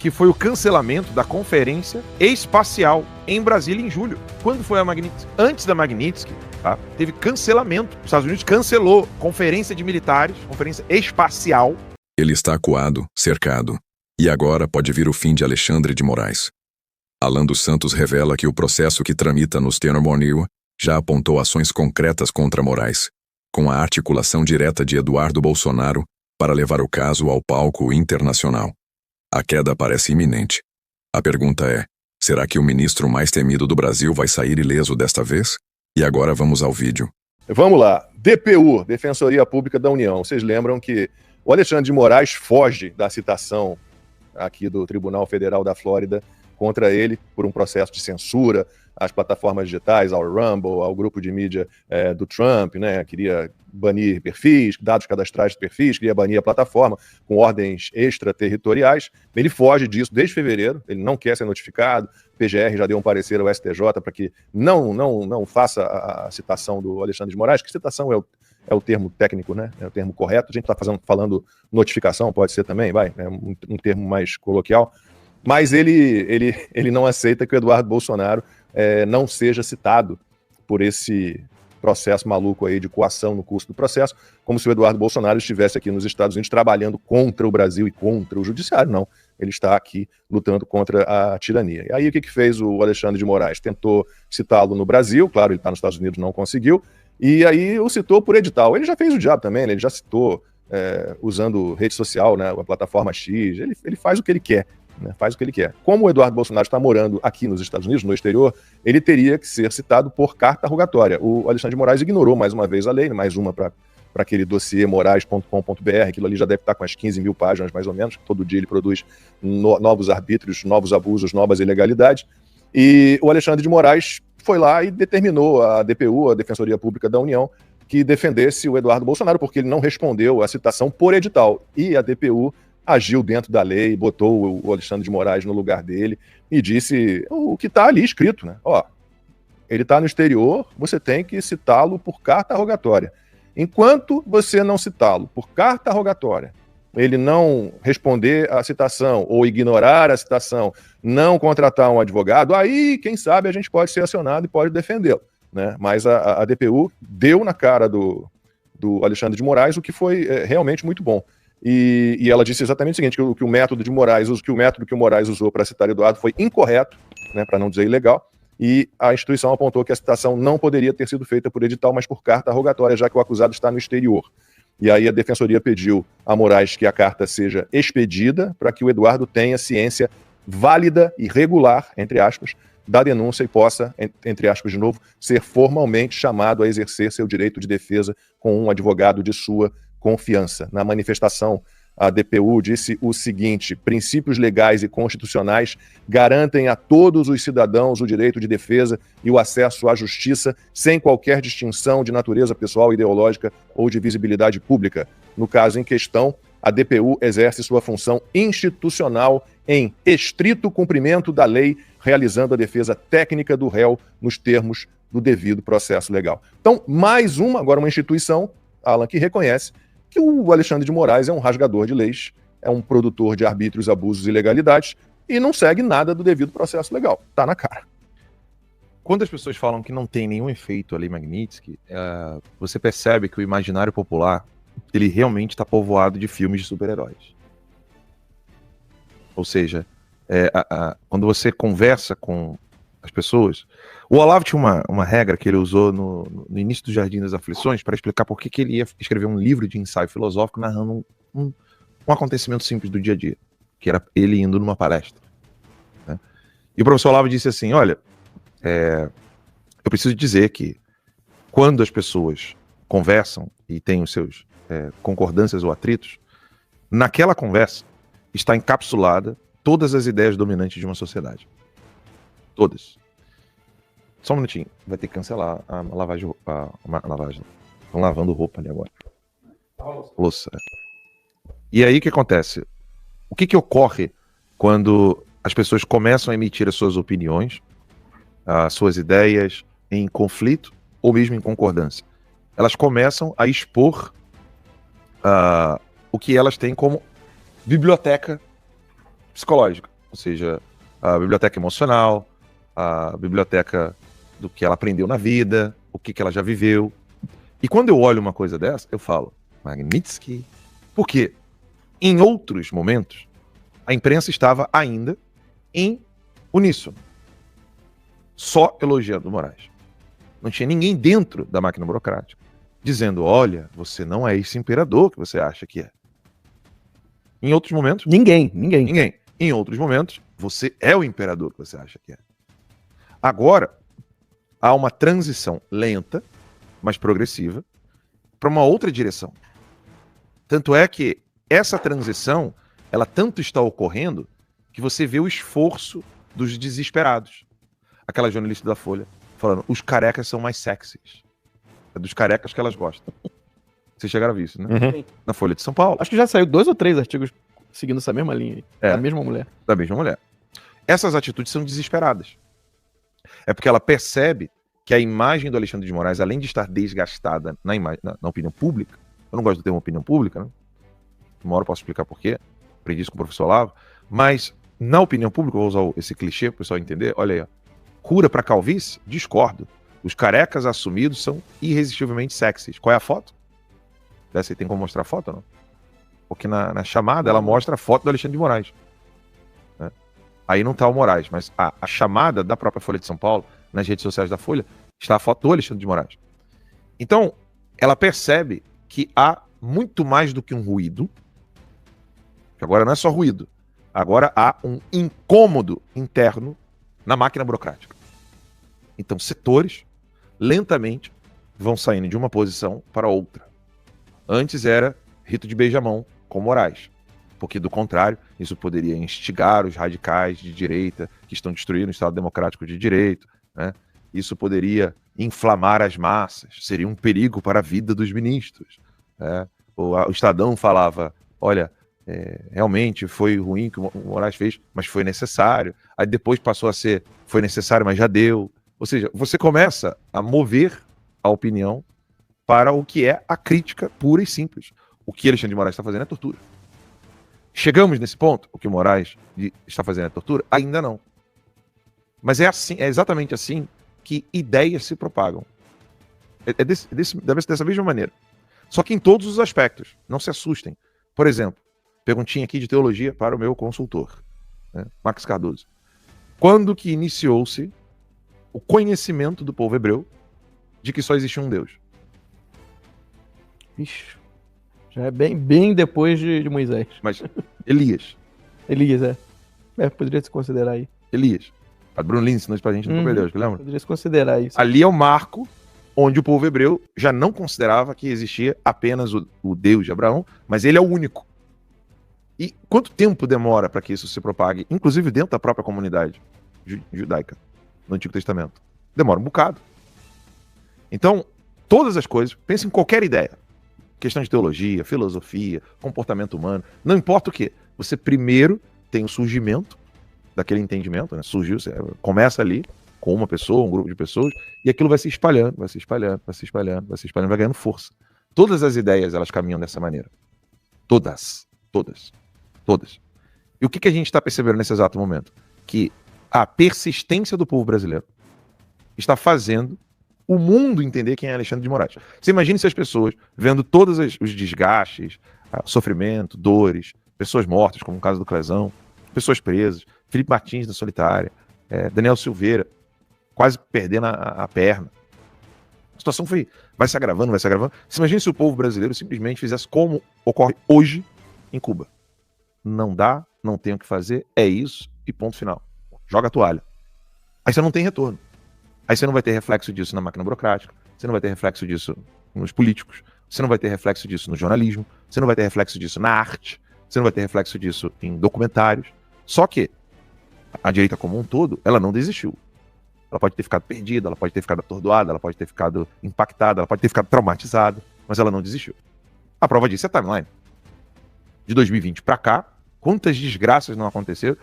que foi o cancelamento da Conferência Espacial em Brasília em julho. Quando foi a Magnitsky? Antes da Magnitsky, tá? Teve cancelamento. Os Estados Unidos cancelou Conferência de Militares, Conferência Espacial. Ele está acuado, cercado. E agora pode vir o fim de Alexandre de Moraes. Alan dos Santos revela que o processo que tramita nos Tenormonil já apontou ações concretas contra Moraes, com a articulação direta de Eduardo Bolsonaro para levar o caso ao palco internacional. A queda parece iminente. A pergunta é, será que o ministro mais temido do Brasil vai sair ileso desta vez? E agora vamos ao vídeo. Vamos lá. DPU, Defensoria Pública da União. Vocês lembram que o Alexandre de Moraes foge da citação aqui do Tribunal Federal da Flórida contra ele por um processo de censura às plataformas digitais, ao Rumble, ao grupo de mídia do Trump, né? Queria banir perfis, dados cadastrais de perfis, queria banir a plataforma com ordens extraterritoriais. Ele foge disso desde fevereiro, ele não quer ser notificado. O PGR já deu um parecer ao STJ para que não faça a citação do Alexandre de Moraes, que citação é o termo técnico, né? É o termo correto. A gente está falando notificação, pode ser também, é um termo mais coloquial. Mas ele não aceita que o Eduardo Bolsonaro não seja citado por esse processo maluco aí de coação no curso do processo, como se o Eduardo Bolsonaro estivesse aqui nos Estados Unidos trabalhando contra o Brasil e contra o judiciário. Não, ele está aqui lutando contra a tirania. E aí o que fez o Alexandre de Moraes? Tentou citá-lo no Brasil, claro, ele está nos Estados Unidos, não conseguiu, e aí o citou por edital. Ele já fez o diabo também, né? Ele já citou usando rede social, né, a plataforma X, ele faz o que ele quer. Né, faz o que ele quer. Como o Eduardo Bolsonaro está morando aqui nos Estados Unidos, no exterior, ele teria que ser citado por carta rogatória. O Alexandre de Moraes ignorou mais uma vez a lei, mais uma para aquele dossiê morais.com.br, aquilo ali já deve estar com as 15 mil páginas mais ou menos, todo dia ele produz novos arbítrios, novos abusos, novas ilegalidades, e o Alexandre de Moraes foi lá e determinou a DPU, a Defensoria Pública da União, que defendesse o Eduardo Bolsonaro, porque ele não respondeu à citação por edital, e a DPU agiu dentro da lei, botou o Alexandre de Moraes no lugar dele e disse o que está ali escrito, né? Ó, ele está no exterior, você tem que citá-lo por carta rogatória. Enquanto você não citá-lo por carta rogatória, ele não responder à citação ou ignorar a citação, não contratar um advogado, aí, quem sabe, a gente pode ser acionado e pode defendê-lo, né? Mas a DPU deu na cara do Alexandre de Moraes, o que foi realmente muito bom. E ela disse exatamente o seguinte, que o método que o Moraes usou para citar Eduardo foi incorreto, né, para não dizer ilegal, e a instituição apontou que a citação não poderia ter sido feita por edital, mas por carta rogatória, já que o acusado está no exterior. E aí a Defensoria pediu a Moraes que a carta seja expedida para que o Eduardo tenha ciência válida e regular, entre aspas, da denúncia e possa, entre aspas de novo, ser formalmente chamado a exercer seu direito de defesa com um advogado de sua confiança. Na manifestação, a DPU disse o seguinte: princípios legais e constitucionais garantem a todos os cidadãos o direito de defesa e o acesso à justiça sem qualquer distinção de natureza pessoal, ideológica ou de visibilidade pública. No caso em questão, a DPU exerce sua função institucional em estrito cumprimento da lei, realizando a defesa técnica do réu nos termos do devido processo legal. Então, mais agora uma instituição, Alan, que reconhece que o Alexandre de Moraes é um rasgador de leis, é um produtor de arbítrios, abusos e ilegalidades e não segue nada do devido processo legal. Tá na cara. Quando as pessoas falam que não tem nenhum efeito a lei Magnitsky, você percebe que o imaginário popular ele realmente está povoado de filmes de super-heróis. Ou seja, quando você conversa com as pessoas... O Olavo tinha uma regra que ele usou no início do Jardim das Aflições para explicar por que ele ia escrever um livro de ensaio filosófico narrando um acontecimento simples do dia a dia, que era ele indo numa palestra. Né? E o professor Olavo disse assim, olha, eu preciso dizer que quando as pessoas conversam e têm os seus concordâncias ou atritos, naquela conversa está encapsulada todas as ideias dominantes de uma sociedade. Todas. Só um minutinho, vai ter que cancelar a lavagem. Estão lavando roupa ali agora. Louça. E aí o que acontece? O que ocorre quando as pessoas começam a emitir as suas opiniões, as suas ideias em conflito ou mesmo em concordância? Elas começam a expor o que elas têm como biblioteca psicológica, ou seja, a biblioteca emocional, a biblioteca do que ela aprendeu na vida, o que ela já viveu. E quando eu olho uma coisa dessa, eu falo, Magnitsky. Por quê? Em outros momentos, a imprensa estava ainda em uníssono, só elogiando Moraes. Não tinha ninguém dentro da máquina burocrática dizendo, olha, você não é esse imperador que você acha que é. Em outros momentos... Ninguém. Em outros momentos, você é o imperador que você acha que é. Agora, há uma transição lenta, mas progressiva, para uma outra direção. Tanto é que essa transição, ela tanto está ocorrendo que você vê o esforço dos desesperados. Aquela jornalista da Folha falando, os carecas são mais sexys. É dos carecas que elas gostam. Vocês chegaram a ver isso, né? Uhum. Na Folha de São Paulo. Acho que já saiu 2 ou 3 artigos seguindo essa mesma linha aí. É. Da mesma mulher. Da mesma mulher. Essas atitudes são desesperadas. É porque ela percebe que a imagem do Alexandre de Moraes, além de estar desgastada na opinião pública, eu não gosto do termo opinião pública, né? Uma hora eu posso explicar por quê, aprendi isso com o professor Olavo, mas na opinião pública, eu vou usar esse clichê para o pessoal entender, olha aí, ó, cura para calvície? Discordo. Os carecas assumidos são irresistivelmente sexys. Qual é a foto? Você tem como mostrar a foto ou não? Porque na chamada ela mostra a foto do Alexandre de Moraes. Né? Aí não está o Moraes, mas a chamada da própria Folha de São Paulo, nas redes sociais da Folha, está a foto do Alexandre de Moraes. Então, ela percebe que há muito mais do que um ruído, que agora não é só ruído, agora há um incômodo interno na máquina burocrática. Então, setores, lentamente, vão saindo de uma posição para outra. Antes era rito de beijamão com Moraes, porque, do contrário, isso poderia instigar os radicais de direita que estão destruindo o Estado Democrático de Direito, né? Isso poderia inflamar as massas, seria um perigo para a vida dos ministros. Né? O Estadão falava, olha, realmente foi ruim o que o Moraes fez, mas foi necessário. Aí depois passou a ser, foi necessário, mas já deu. Ou seja, você começa a mover a opinião para o que é a crítica pura e simples. O que Alexandre de Moraes está fazendo é tortura. Chegamos nesse ponto? O que o Moraes está fazendo é tortura? Ainda não. Mas é assim, é exatamente assim que ideias se propagam. Dessa mesma maneira. Só que em todos os aspectos. Não se assustem. Por exemplo, perguntinha aqui de teologia para o meu consultor, né, Max Cardoso. Quando que iniciou-se o conhecimento do povo hebreu de que só existia um Deus? Ixi, já é bem depois de Moisés. Mas Elias. Elias, poderia se considerar aí. Elias. A Bruno Lins ensinou isso pra gente no Povo Deus, lembra? Poderia se considerar isso. Ali é o marco onde o povo hebreu já não considerava que existia apenas o Deus de Abraão, mas ele é o único. E quanto tempo demora para que isso se propague, inclusive dentro da própria comunidade judaica, no Antigo Testamento? Demora um bocado. Então, todas as coisas, pense em qualquer ideia. Questão de teologia, filosofia, comportamento humano, não importa o que. Você primeiro tem o surgimento daquele entendimento, né? Surgiu, começa ali com uma pessoa, um grupo de pessoas, e aquilo vai se espalhando, vai ganhando força. Todas as ideias, elas caminham dessa maneira. Todas. E o que a gente está percebendo nesse exato momento? Que a persistência do povo brasileiro está fazendo o mundo entender quem é Alexandre de Moraes. Você imagine se as pessoas, vendo todos os desgastes, sofrimento, dores, pessoas mortas, como o caso do Clezão, pessoas presas, Felipe Martins na solitária, Daniel Silveira, quase perdendo a perna. A situação vai se agravando. Você imagina se o povo brasileiro simplesmente fizesse como ocorre hoje em Cuba. Não dá, não tem o que fazer, é isso e ponto final. Joga a toalha. Aí você não tem retorno. Aí você não vai ter reflexo disso na máquina burocrática, você não vai ter reflexo disso nos políticos, você não vai ter reflexo disso no jornalismo, você não vai ter reflexo disso na arte, você não vai ter reflexo disso em documentários. Só que a direita como um todo, ela não desistiu. Ela pode ter ficado perdida, ela pode ter ficado atordoada, ela pode ter ficado impactada, ela pode ter ficado traumatizada, mas ela não desistiu. A prova disso é a timeline. De 2020 para cá, quantas desgraças não aconteceram,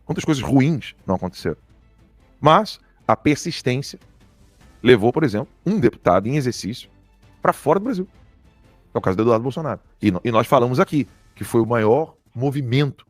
quantas coisas ruins não aconteceram. Mas a persistência levou, por exemplo, um deputado em exercício para fora do Brasil. É o caso do Eduardo Bolsonaro. E nós falamos aqui que foi o maior movimento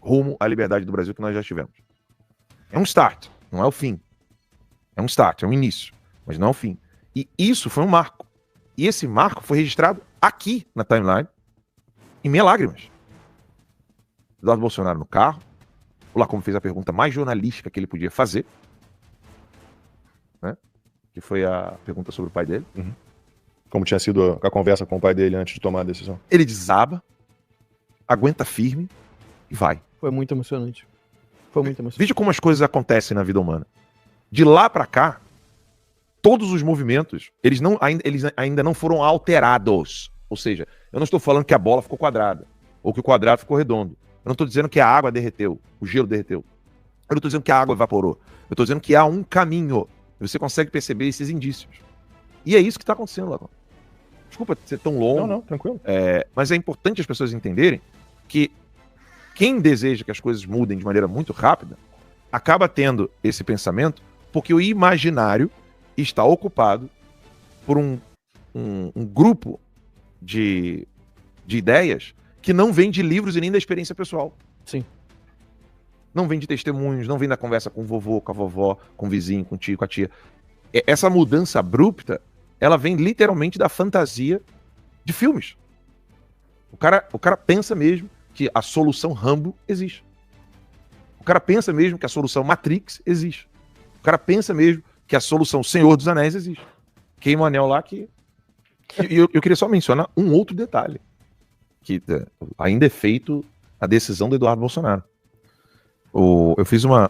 rumo à liberdade do Brasil que nós já tivemos. É um start, não é o fim. É um start, é um início, mas não é o fim. E isso foi um marco. E esse marco foi registrado aqui na timeline, em minhas lágrimas. Eduardo Bolsonaro no carro, o Lacombe fez a pergunta mais jornalística que ele podia fazer, né? Que foi a pergunta sobre o pai dele. Como tinha sido a conversa com o pai dele antes de tomar a decisão. Ele desaba, aguenta firme e vai. Foi muito emocionante. Foi muito emocionante. Veja como as coisas acontecem na vida humana. De lá pra cá, todos os movimentos, eles ainda não foram alterados. Ou seja, eu não estou falando que a bola ficou quadrada, ou que o quadrado ficou redondo. Eu não estou dizendo que a água derreteu, o gelo derreteu. Eu não estou dizendo que a água evaporou. Eu estou dizendo que há um caminho. Você consegue perceber esses indícios. E é isso que está acontecendo, Lacombe. Desculpa ser tão longo. Não, tranquilo. Mas é importante as pessoas entenderem que quem deseja que as coisas mudem de maneira muito rápida acaba tendo esse pensamento porque o imaginário está ocupado por um grupo de ideias que não vem de livros e nem da experiência pessoal. Sim. Não vem de testemunhos, não vem da conversa com o vovô, com a vovó, com o vizinho, com o tio, com a tia. Essa mudança abrupta, ela vem literalmente da fantasia de filmes. O cara pensa mesmo que a solução Rambo existe. O cara pensa mesmo que a solução Matrix existe. O cara pensa mesmo que a solução Senhor dos Anéis existe. Queima o anel lá que... Eu queria só mencionar um outro detalhe. Que ainda é feito a decisão do Eduardo Bolsonaro. Eu fiz uma...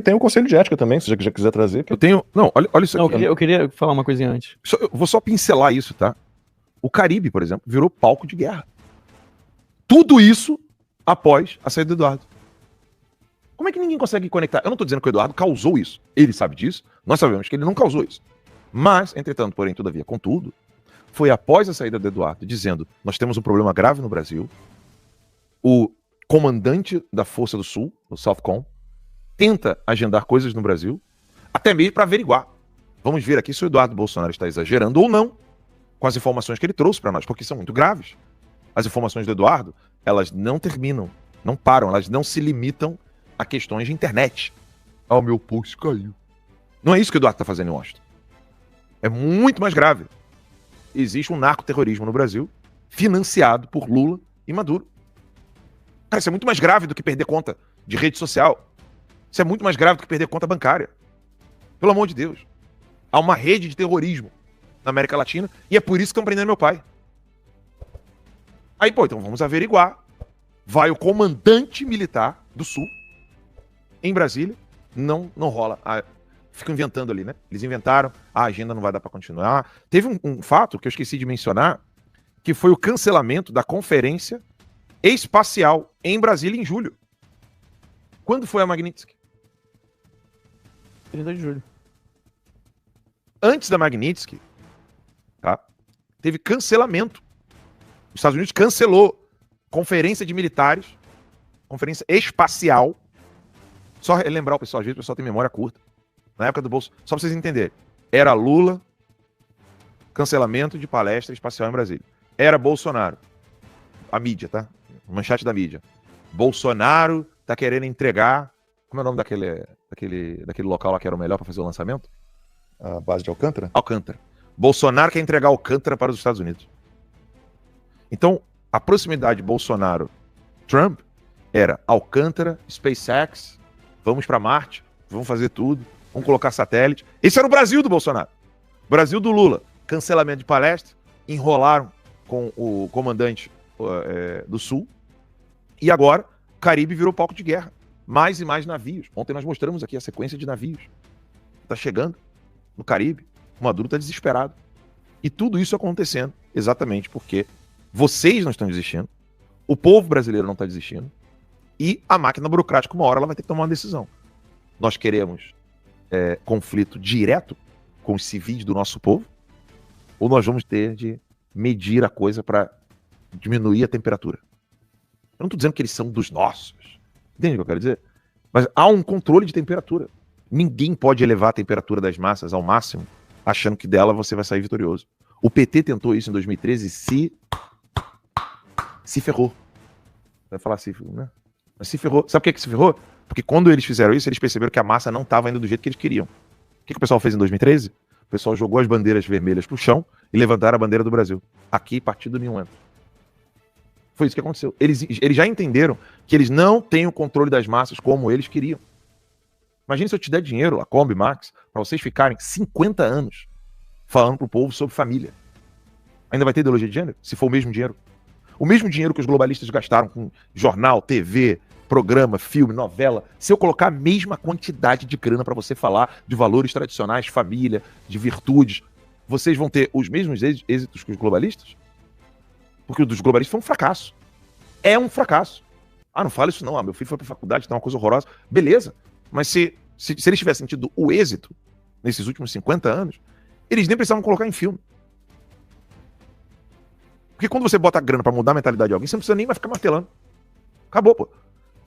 Tem um conselho de ética também, se você já quiser trazer. Eu tenho... Não, olha isso aqui. Eu queria falar uma coisinha antes. Eu vou só pincelar isso, tá? O Caribe, por exemplo, virou palco de guerra. Tudo isso após a saída do Eduardo. Como é que ninguém consegue conectar? Eu não estou dizendo que o Eduardo causou isso. Ele sabe disso. Nós sabemos que ele não causou isso. Mas, entretanto, porém, todavia, contudo, foi após a saída do Eduardo, dizendo: nós temos um problema grave no Brasil. O comandante da Força do Sul, o Southcom, tenta agendar coisas no Brasil, até mesmo para averiguar. Vamos ver aqui se o Eduardo Bolsonaro está exagerando ou não com as informações que ele trouxe para nós, porque são muito graves. As informações do Eduardo, elas não terminam, não param, elas não se limitam a questões de internet. Ah, o meu post caiu. Não é isso que o Eduardo está fazendo em Washington. É muito mais grave. Existe um narcoterrorismo no Brasil, financiado por Lula e Maduro. Cara, isso é muito mais grave do que perder conta de rede social. Isso é muito mais grave do que perder conta bancária. Pelo amor de Deus. Há uma rede de terrorismo na América Latina e é por isso que estão prendendo meu pai. Aí, então vamos averiguar. Vai o comandante militar do Sul em Brasília. Não rola. Ficam inventando ali, né? Eles inventaram, a agenda não vai dar para continuar. Teve um fato que eu esqueci de mencionar, que foi o cancelamento da conferência espacial em Brasília em julho. Quando foi a Magnitsky? 30 de julho. Antes da Magnitsky, tá? Teve cancelamento. Os Estados Unidos cancelou conferência de militares, conferência espacial. Só lembrar o pessoal, às vezes o pessoal tem memória curta. Na época do Bolsonaro, só pra vocês entenderem. Era Lula, cancelamento de palestra espacial em Brasília. Era Bolsonaro. A mídia, tá? Manchete da mídia. Bolsonaro tá querendo entregar... Como é o nome daquele local lá que era o melhor para fazer o lançamento? A base de Alcântara? Alcântara. Bolsonaro quer entregar Alcântara para os Estados Unidos. Então, a proximidade Bolsonaro-Trump era Alcântara, SpaceX, vamos para Marte, vamos fazer tudo, vamos colocar satélite. Esse era o Brasil do Bolsonaro. Brasil do Lula. Cancelamento de palestra, enrolaram com o comandante do Sul. E agora, o Caribe virou palco de guerra. Mais e mais navios. Ontem nós mostramos aqui a sequência de navios. Está chegando no Caribe. O Maduro está desesperado. E tudo isso acontecendo exatamente porque vocês não estão desistindo, o povo brasileiro não está desistindo, e a máquina burocrática, uma hora, ela vai ter que tomar uma decisão. Nós queremos conflito direto com os civis do nosso povo, ou nós vamos ter de medir a coisa para diminuir a temperatura? Eu não estou dizendo que eles são dos nossos. Entende o que eu quero dizer? Mas há um controle de temperatura. Ninguém pode elevar a temperatura das massas ao máximo, achando que dela você vai sair vitorioso. O PT tentou isso em 2013 e se ferrou. Vai falar assim, né? Mas se ferrou. Sabe por que se ferrou? Porque quando eles fizeram isso, eles perceberam que a massa não estava indo do jeito que eles queriam. O que o pessoal fez em 2013? O pessoal jogou as bandeiras vermelhas pro chão e levantaram a bandeira do Brasil. Aqui, partido nenhum entra. Foi isso que aconteceu. Eles já entenderam que eles não têm o controle das massas como eles queriam. Imagina se eu te der dinheiro, a Kombi, Max, para vocês ficarem 50 anos falando pro povo sobre família. Ainda vai ter ideologia de gênero? Se for o mesmo dinheiro. O mesmo dinheiro que os globalistas gastaram com jornal, TV, programa, filme, novela. Se eu colocar a mesma quantidade de grana para você falar de valores tradicionais, família, de virtudes, vocês vão ter os mesmos êxitos que os globalistas? Porque o dos globalistas foi um fracasso. É um fracasso. Ah, não fala isso não. Ah, meu filho foi pra faculdade, tá uma coisa horrorosa. Beleza. Mas se eles tivessem tido o êxito nesses últimos 50 anos, eles nem precisavam colocar em filme. Porque quando você bota a grana pra mudar a mentalidade de alguém, você não precisa nem mais ficar martelando. Acabou, pô.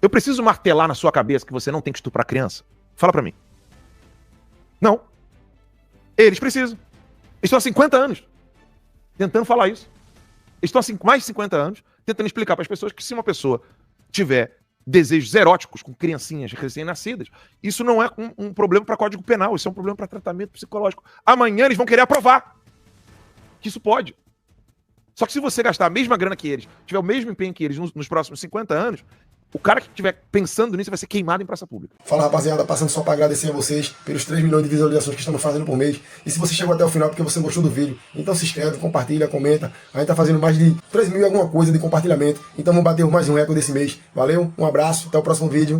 Eu preciso martelar na sua cabeça que você não tem que estuprar criança? Fala pra mim. Não. Eles precisam. Eles estão há 50 anos tentando falar isso. Eles estão há mais de 50 anos tentando explicar para as pessoas que se uma pessoa tiver desejos eróticos com criancinhas recém-nascidas, isso não é um problema para Código Penal, isso é um problema para tratamento psicológico. Amanhã eles vão querer aprovar que isso pode. Só que se você gastar a mesma grana que eles, tiver o mesmo empenho que eles nos próximos 50 anos, o cara que estiver pensando nisso vai ser queimado em praça pública. Fala, rapaziada, passando só para agradecer a vocês pelos 3 milhões de visualizações que estamos fazendo por mês. E se você chegou até o final porque você gostou do vídeo, então se inscreve, compartilha, comenta. A gente tá fazendo mais de 3 mil e alguma coisa de compartilhamento. Então vamos bater mais um recorde desse mês. Valeu, um abraço, até o próximo vídeo.